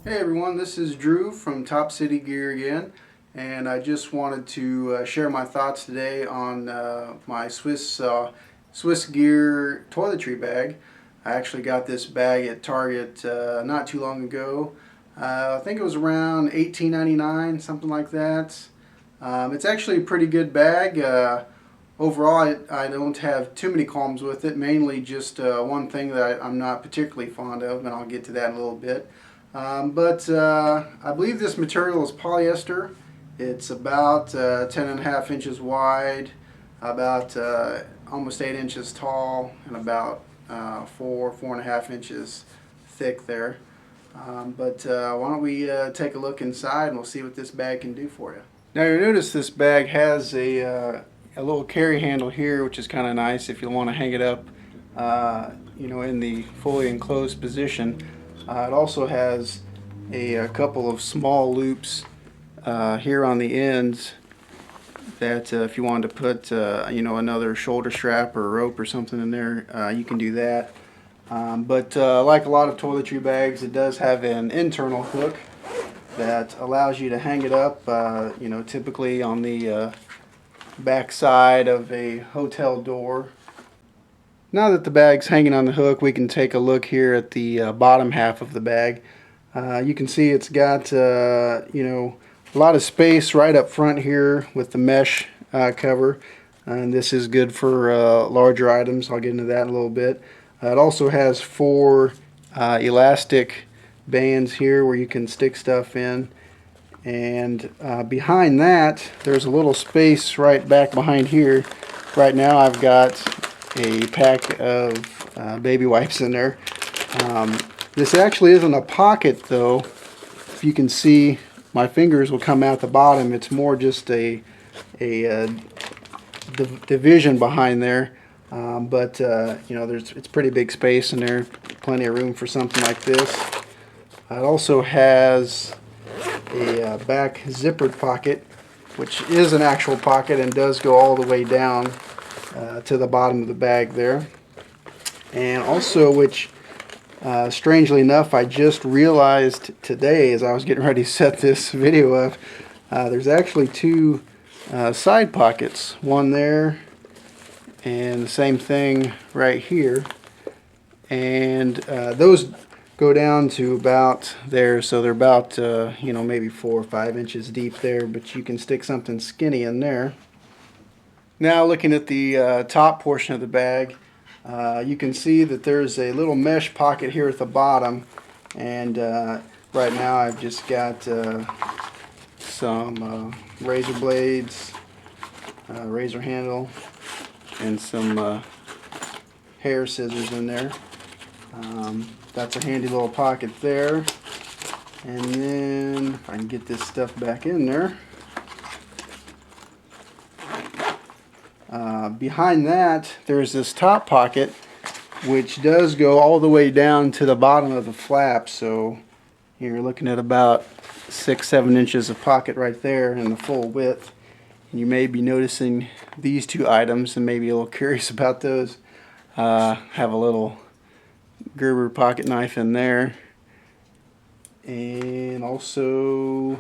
Hey everyone, this is Drew from Top City Gear again, and I just wanted to share my thoughts today on my SwissGear Toiletry Bag. I actually got this bag at Target not too long ago. I think it was around $18.99, something like that. It's actually a pretty good bag. Overall, I don't have too many qualms with it, mainly just one thing that I'm not particularly fond of, and I'll get to that in a little bit. But I believe this material is polyester. It's about 10.5 inches wide, about almost 8 inches tall, and about 4.5 inches thick there. But why don't we take a look inside and we'll see what this bag can do for you. Now you'll notice this bag has a little carry handle here, which is kind of nice if you want to hang it up in the fully enclosed position. It also has a couple of small loops here on the ends that if you wanted to put another shoulder strap or a rope or something in there, you can do that. But like a lot of toiletry bags, it does have an internal hook that allows you to hang it up, typically on the back side of a hotel door. Now that the bag's hanging on the hook, we can take a look here at the bottom half of the bag. You can see it's got a lot of space right up front here with the mesh cover, and this is good for larger items. I'll get into that in a little bit. It also has 4 elastic bands here where you can stick stuff in, and behind that there's a little space right back behind here. Right now I've got a pack of baby wipes in there. This actually isn't a pocket though. If you can see, my fingers will come out the bottom. It's more just a division behind there. It's pretty big space in there, plenty of room for something like this. It also has a back zippered pocket, which is an actual pocket and does go all the way down to the bottom of the bag there. And also, which strangely enough I just realized today as I was getting ready to set this video up, there's actually 2 side pockets, one there and the same thing right here, and those go down to about there, so they're about maybe 4 or 5 inches deep there, but you can stick something skinny in there. Now looking at the top portion of the bag, you can see that there's a little mesh pocket here at the bottom, and right now I've just got some razor blades, razor handle, and some hair scissors in there. That's a handy little pocket there. And then if I can get this stuff back in there, behind that there's this top pocket which does go all the way down to the bottom of the flap, so you're looking at about 6-7 inches of pocket right there in the full width. And you may be noticing these 2 items and maybe a little curious about those. Have a little Gerber pocket knife in there, and also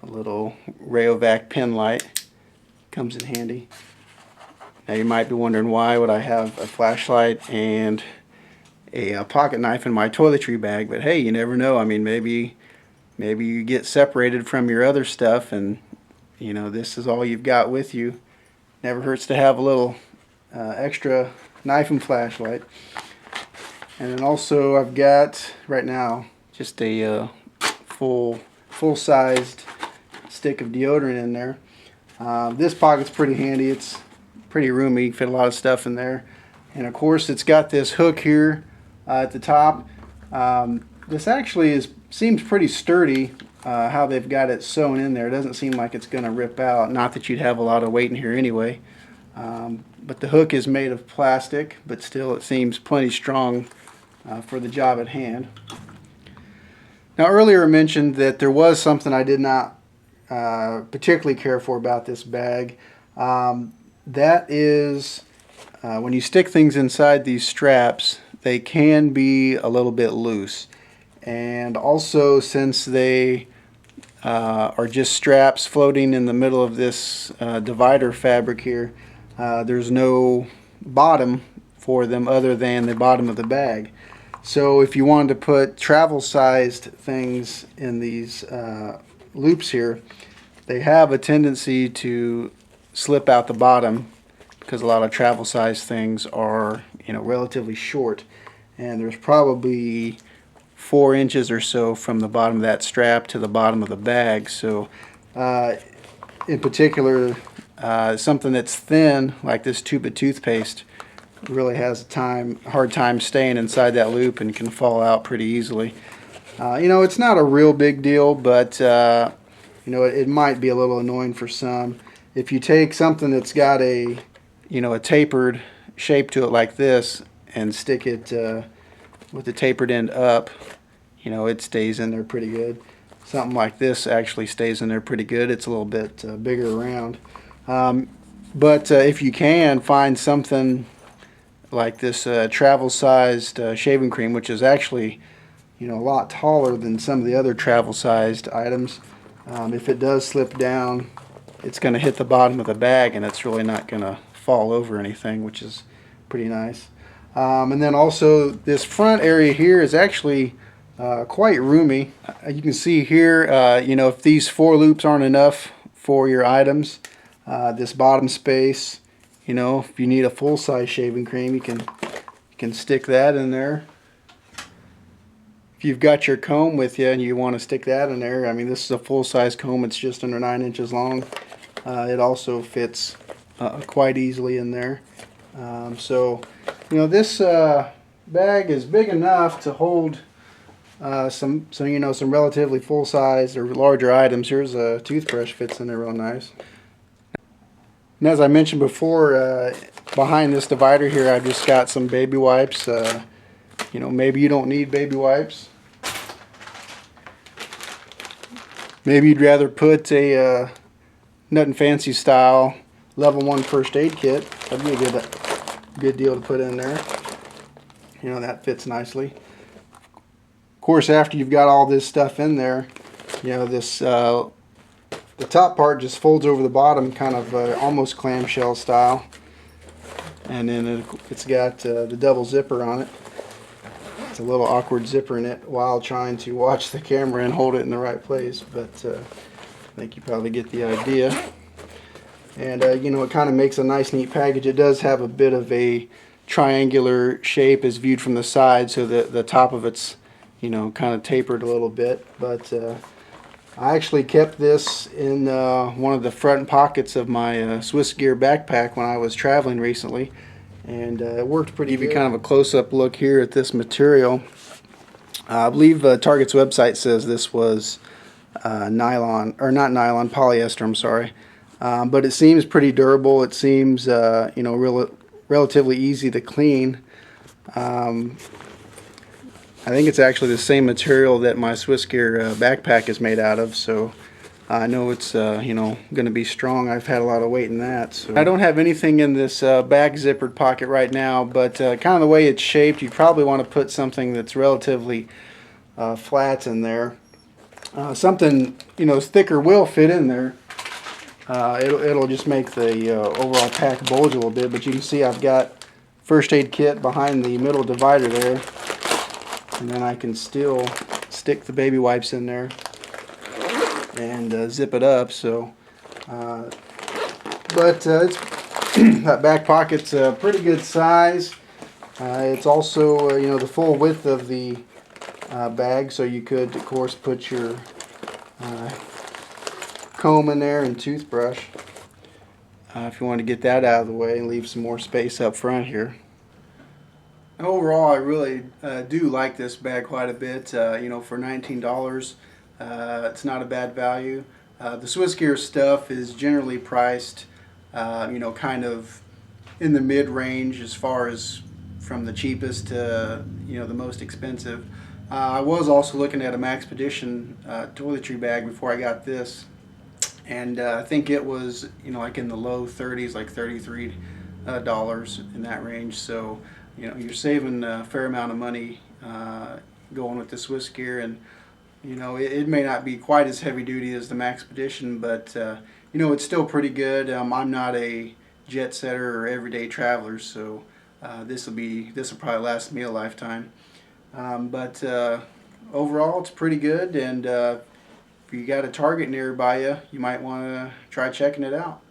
a little Rayovac pen light comes in handy. Now you might be wondering, why would I have a flashlight and a pocket knife in my toiletry bag? But hey, you never know. I mean, maybe you get separated from your other stuff and this is all you've got with you. Never hurts to have a little extra knife and flashlight. And then also I've got right now just a full-sized stick of deodorant in there. This pocket's pretty handy. It's pretty roomy. You can fit a lot of stuff in there. And of course it's got this hook here at the top. This actually seems pretty sturdy, how they've got it sewn in there. It doesn't seem like it's going to rip out. Not that you'd have a lot of weight in here anyway. But the hook is made of plastic, but still it seems plenty strong for the job at hand. Now earlier I mentioned that there was something I did not particularly care for about this bag. That is when you stick things inside these straps, they can be a little bit loose. And also, since they are just straps floating in the middle of this divider fabric here, there's no bottom for them other than the bottom of the bag. So if you wanted to put travel sized things in these loops here, they have a tendency to slip out the bottom because a lot of travel sized things are, relatively short, and there's probably 4 inches or so from the bottom of that strap to the bottom of the bag. So in particular, something that's thin like this tube of toothpaste really has a hard time staying inside that loop and can fall out pretty easily. It's not a real big deal, but it might be a little annoying for some. If you take something that's got a tapered shape to it like this and stick it with the tapered end up, it stays in there pretty good. Something like this actually stays in there pretty good. It's a little bit bigger around. But if you can find something like this travel-sized shaving cream, which is actually a lot taller than some of the other travel-sized items, if it does slip down, it's going to hit the bottom of the bag and it's really not going to fall over anything, which is pretty nice. And then also this front area here is actually quite roomy. You can see here, if these 4 loops aren't enough for your items, this bottom space, if you need a full-size shaving cream, you can stick that in there. If you've got your comb with you and you want to stick that in there, this is a full-size comb. It's just under 9 inches long. It also fits quite easily in there. So this bag is big enough to hold some relatively full-size or larger items. Here's a toothbrush, fits in there real nice. And as I mentioned before, behind this divider here, I've just got some baby wipes. Maybe you don't need baby wipes. Maybe you'd rather put a Nut and Fancy style level 1 first aid kit. That'd be a good deal to put in there. That fits nicely. Of course, after you've got all this stuff in there, this the top part just folds over the bottom, kind of almost clamshell style, and then it's got the double zipper on it. It's a little awkward zipper in it while trying to watch the camera and hold it in the right place, but I think you probably get the idea. And it kind of makes a nice neat package. It does have a bit of a triangular shape as viewed from the side, so that the top of it's kind of tapered a little bit, but I actually kept this in one of the front pockets of my SwissGear backpack when I was traveling recently, and it worked pretty good. Give you kind of a close-up look here at this material. I believe Target's website says this was nylon, or not nylon, polyester, I'm sorry. But it seems pretty durable. It seems relatively easy to clean. I think it's actually the same material that my SwissGear backpack is made out of, so I know it's going to be strong. I've had a lot of weight in that. So I don't have anything in this back zippered pocket right now, but kind of the way it's shaped, you probably want to put something that's relatively flat in there. Something thicker will fit in there. It'll just make the overall pack bulge a little bit, but you can see I've got first aid kit behind the middle divider there. And then I can still stick the baby wipes in there and zip it up. So, it's that back pocket's a pretty good size. It's also the full width of the bag, so you could of course put your comb in there and toothbrush if you want to get that out of the way and leave some more space up front here. Overall, I really do like this bag quite a bit. For $19, it's not a bad value. The SwissGear stuff is generally priced, kind of in the mid-range as far as from the cheapest to, the most expensive. I was also looking at a Maxpedition toiletry bag before I got this. and I think it was, you know, like in the low 30s, like $33 in that range. So, you know, you're saving a fair amount of money going with the SwissGear, and you know, it may not be quite as heavy duty as the Maxpedition, but you know, it's still pretty good. I'm not a jet setter or everyday traveler, so this will probably last me a lifetime. But overall, it's pretty good, and if you got a Target nearby you, you might want to try checking it out.